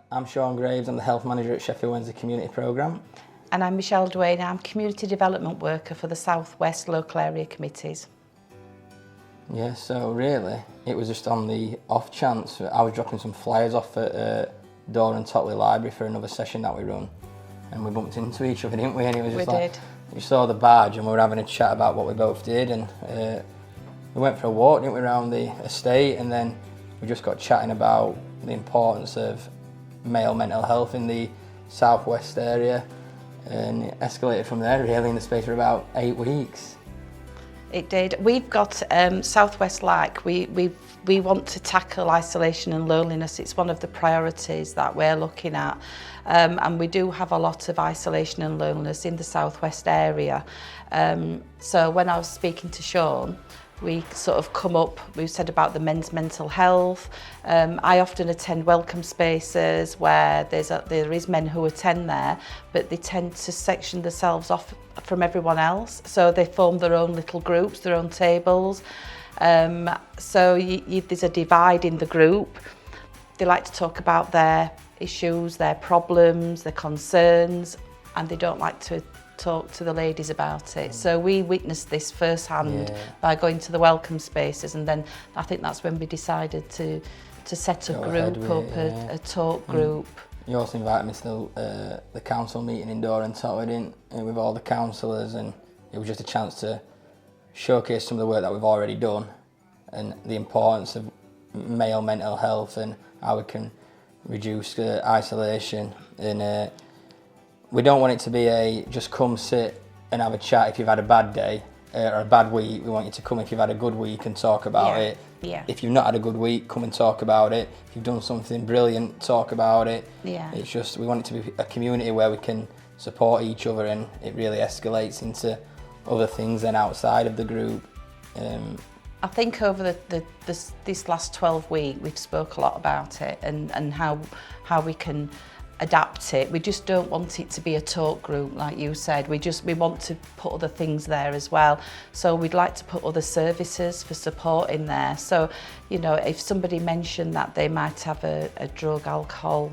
I'm Sean Graves, I'm the Health Manager at Sheffield Wednesday Community Programme. And I'm Michelle Duane, I'm Community Development Worker for the South West Local Area Committees. Yeah, so really, it was just on the off chance that I was dropping some flyers off at Door and Totley Library for another session that we run. And we bumped into each other, didn't we? And it was just we saw the badge and we were having a chat about what we both did, and we went for a walk, didn't we, around the estate, and then we just got chatting about the importance of male mental health in the southwest area, and it escalated from there really in the space of about 8 weeks. It did. We've got Southwest Like. We want to tackle isolation and loneliness. It's one of the priorities that we're looking at, and we do have a lot of isolation and loneliness in the southwest area. So when I was speaking to Sean, we sort of come up, we said about the men's mental health. I often attend welcome spaces where there is men who attend there, but they tend to section themselves off from everyone else. So they form their own little groups, their own tables. So there's a divide in the group. They like to talk about their issues, their problems, their concerns, and they don't like to talk to the ladies about it. So we witnessed this firsthand by going to the welcome spaces, and then I think that's when we decided to set a group up, a talk group. You also invited me to the council meeting in Door and Totley, with all the councillors, and it was just a chance to showcase some of the work that we've already done and the importance of male mental health and how we can reduce isolation. And we don't want it to be just come sit and have a chat if you've had a bad day or a bad week. We want you to come if you've had a good week and talk about it. Yeah. If you've not had a good week, come and talk about it. If you've done something brilliant, talk about it. Yeah. It's just, we want it to be a community where we can support each other, and it really escalates into other things than outside of the group. I think over this last 12 weeks we've spoke a lot about it and how we can adapt it. We just don't want it to be a talk group like you said. We want to put other things there as well. So we'd like to put other services for support in there. So, you know, if somebody mentioned that they might have a drug, alcohol,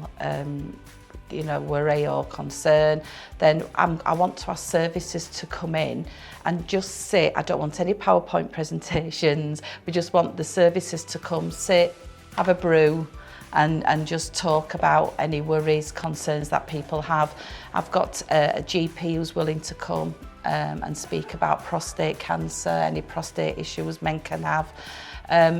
worry or concern, then I want to ask services to come in and just sit. I don't want any PowerPoint presentations. We just want the services to come, sit, have a brew, and just talk about any worries, concerns that people have. I've got a GP who's willing to come and speak about prostate cancer, any prostate issues men can have.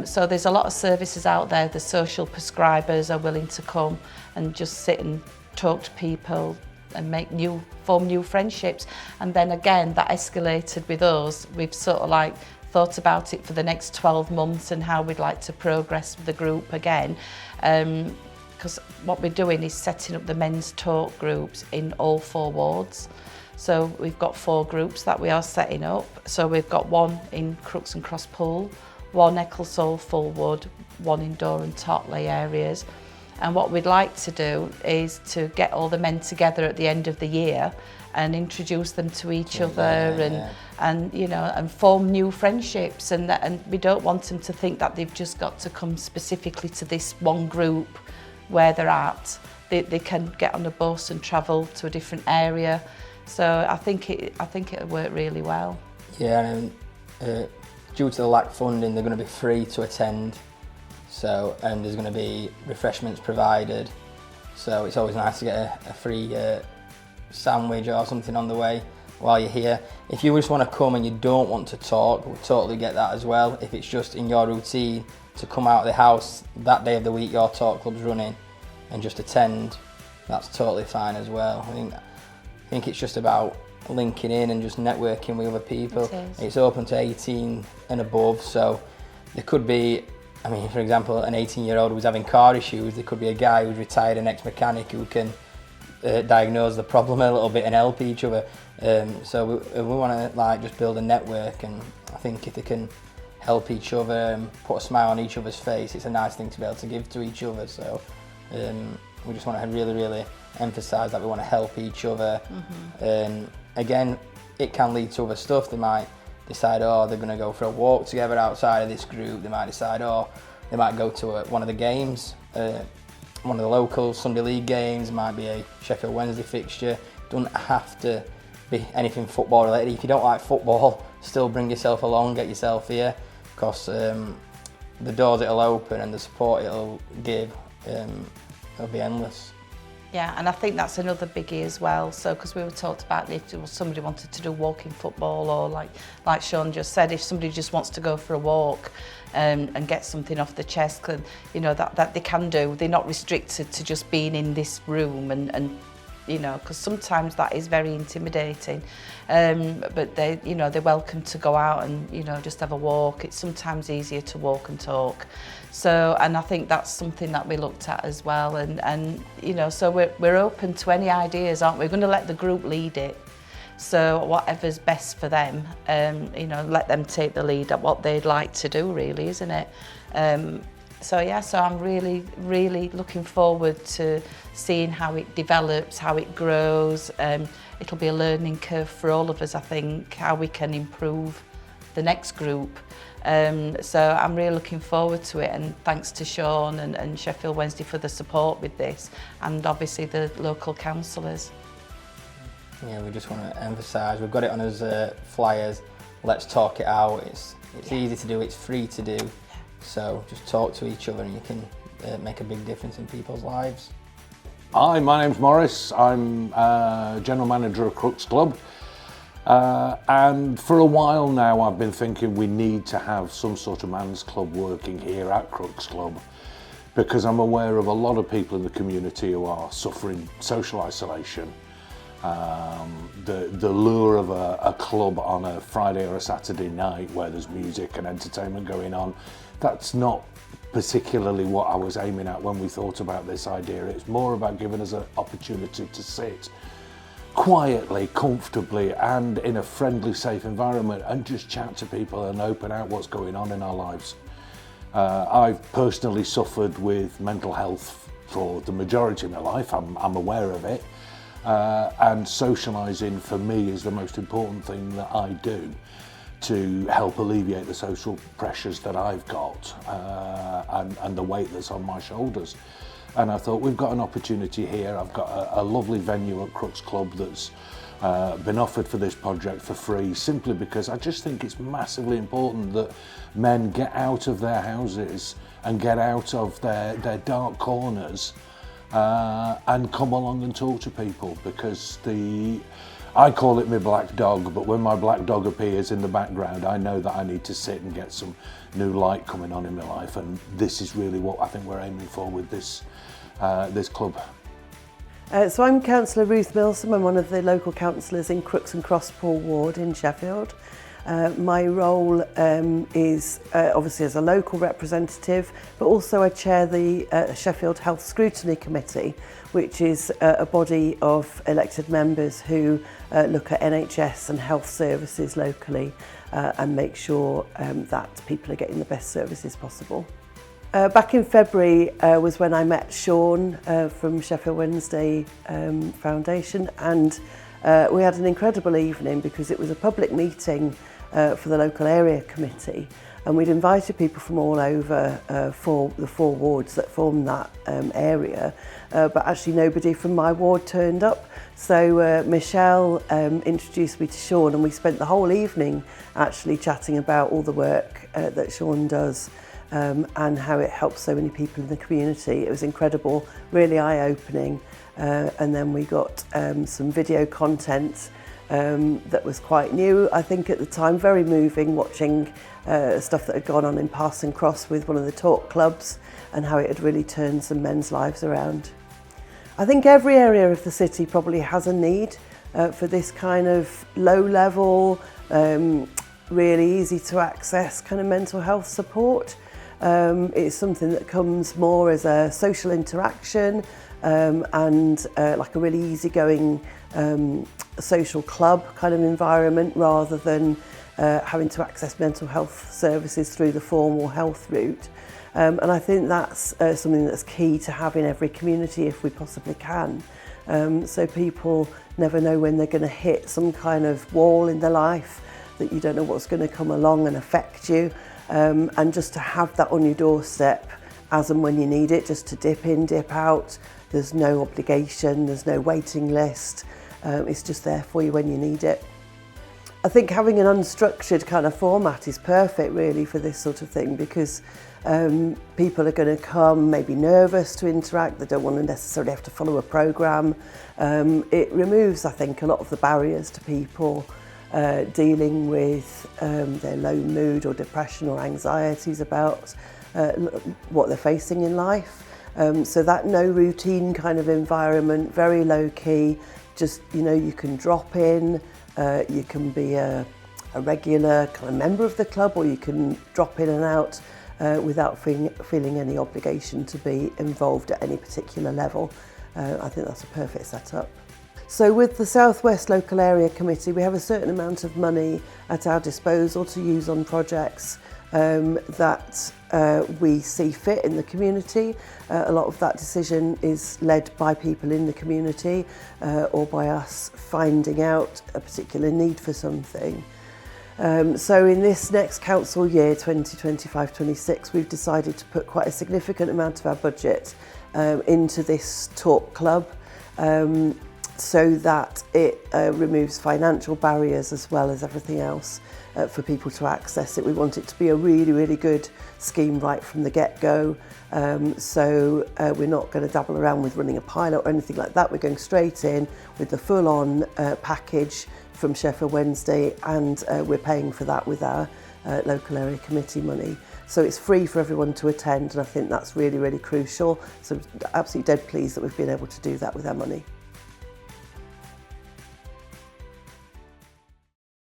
So there's a lot of services out there. The social prescribers are willing to come and just sit and talk to people and form new friendships. And then again, that escalated with us. We've sort of like thought about it for the next 12 months and how we'd like to progress with the group again. Because what we're doing is setting up the men's talk groups in all 4 wards. So we've got 4 groups that we are setting up. So we've got one in Crooks and Cross Pool, one Ecclesall, Fullwood, one in Door and Totley areas. And what we'd like to do is to get all the men together at the end of the year and introduce them to each other and form new friendships, and we don't want them to think that they've just got to come specifically to this one group where they're at. They can get on a bus and travel to a different area. So I think it'll work really well. Yeah, and due to the lack of funding, they're going to be free to attend. So, and there's going to be refreshments provided. So it's always nice to get a free sandwich or something on the way while you're here. If you just want to come and you don't want to talk, we'll totally get that as well. If it's just in your routine to come out of the house that day of the week your talk club's running and just attend, that's totally fine as well. I think it's just about linking in and just networking with other people. It's open to 18 and above, so there could be, I mean, for example, an 18-year-old who's having car issues. There could be a guy who's retired, an ex-mechanic, who can diagnose the problem a little bit and help each other. So we want to just build a network, and I think if they can help each other and put a smile on each other's face, it's a nice thing to be able to give to each other. So we just want to really, really emphasise that we want to help each other. Again, it can lead to other stuff. They might decide, they're going to go for a walk together outside of this group. They might decide, they might go to one of the games one of the local Sunday League games, might be a Sheffield Wednesday fixture. Doesn't have to be anything football related. If you don't like football, still bring yourself along, get yourself here, because the doors it'll open and the support it'll give, it'll be endless. Yeah, and I think that's another biggie as well. So, because we were talked about if somebody wanted to do walking football, or like Sean just said, if somebody just wants to go for a walk and get something off the chest, you know, that they can do. They're not restricted to just being in this room and you know, because sometimes that is very intimidating. But they, you know, they're welcome to go out and, you know, just have a walk. It's sometimes easier to walk and talk. So, and I think that's something that we looked at as well. And you know, so we're open to any ideas, aren't we? We're going to let the group lead it. So whatever's best for them, you know, let them take the lead at what they'd like to do, really, isn't it? So yeah, so I'm really, really looking forward to seeing how it develops, how it grows. It'll be a learning curve for all of us, I think, how we can improve the next group. So I'm really looking forward to it, and thanks to Sean and Sheffield Wednesday for the support with this, and obviously the local councillors. Yeah, we just want to emphasise, we've got it on as flyers, let's talk it out. It's easy to do, it's free to do. So just talk to each other and you can make a big difference in people's lives. Hi, my name's Morris. I'm General Manager of Crooks Club. And for a while now I've been thinking we need to have some sort of man's club working here at Crooks Club, because I'm aware of a lot of people in the community who are suffering social isolation. The lure of a club on a Friday or a Saturday night where there's music and entertainment going on, that's not particularly what I was aiming at when we thought about this idea. It's more about giving us an opportunity to sit quietly, comfortably and in a friendly, safe environment and just chat to people and open out what's going on in our lives. I've personally suffered with mental health for the majority of my life. I'm aware of it. And socialising for me is the most important thing that I do to help alleviate the social pressures that I've got and the weight that's on my shoulders. And I thought, we've got an opportunity here. I've got a lovely venue at Crooks Club that's been offered for this project for free, simply because I just think it's massively important that men get out of their houses and get out of their dark corners and come along and talk to people, because I call it my black dog, but when my black dog appears in the background, I know that I need to sit and get some new light coming on in my life, and this is really what I think we're aiming for with this club. So I'm Councillor Ruth Milsom. I'm one of the local councillors in Crooks and Crosspool Ward in Sheffield. My role is obviously as a local representative, but also I chair the Sheffield Health Scrutiny Committee, which is a body of elected members who look at NHS and health services locally and make sure that people are getting the best services possible. Back in February was when I met Sean from Sheffield Wednesday Foundation, and we had an incredible evening because it was a public meeting for the local area committee, and we'd invited people from all over for the 4 wards that form that area, but actually nobody from my ward turned up. So Michelle introduced me to Sean, and we spent the whole evening actually chatting about all the work that Sean does and how it helps so many people in the community. It was incredible, really eye-opening, and then we got some video content that was quite new, I think, at the time. Very moving, watching stuff that had gone on in Parsons Cross with one of the talk clubs and how it had really turned some men's lives around. I think every area of the city probably has a need for this kind of low-level, really easy to access kind of mental health support. It's something that comes more as a social interaction and like a really easygoing social club kind of environment, rather than having to access mental health services through the formal health route. And I think that's something that's key to have in every community if we possibly can. So people never know when they're going to hit some kind of wall in their life, that you don't know what's going to come along and affect you. And just to have that on your doorstep as and when you need it, just to dip in, dip out. There's no obligation, there's no waiting list. It's just there for you when you need it. I think having an unstructured kind of format is perfect really for this sort of thing, because people are going to come maybe nervous to interact, they don't want to necessarily have to follow a programme. It removes, I think, a lot of the barriers to people dealing with their low mood or depression or anxieties about what they're facing in life. So that no routine kind of environment, very low key, just, you know, you can drop in, you can be a regular kind of member of the club, or you can drop in and out without feeling any obligation to be involved at any particular level. I think that's a perfect setup. So with the South West Local Area Committee, we have a certain amount of money at our disposal to use on projects that we see fit in the community. A lot of that decision is led by people in the community or by us finding out a particular need for something. So in this next council year, 2025-26, we've decided to put quite a significant amount of our budget into this talk club, so that it removes financial barriers as well as everything else for people to access it. We want it to be a really, really good scheme right from the get-go. So we're not going to dabble around with running a pilot or anything like that. We're going straight in with the full-on package from Sheffield Wednesday, and we're paying for that with our local area committee money. So it's free for everyone to attend, and I think that's really, really crucial. So absolutely dead pleased that we've been able to do that with our money.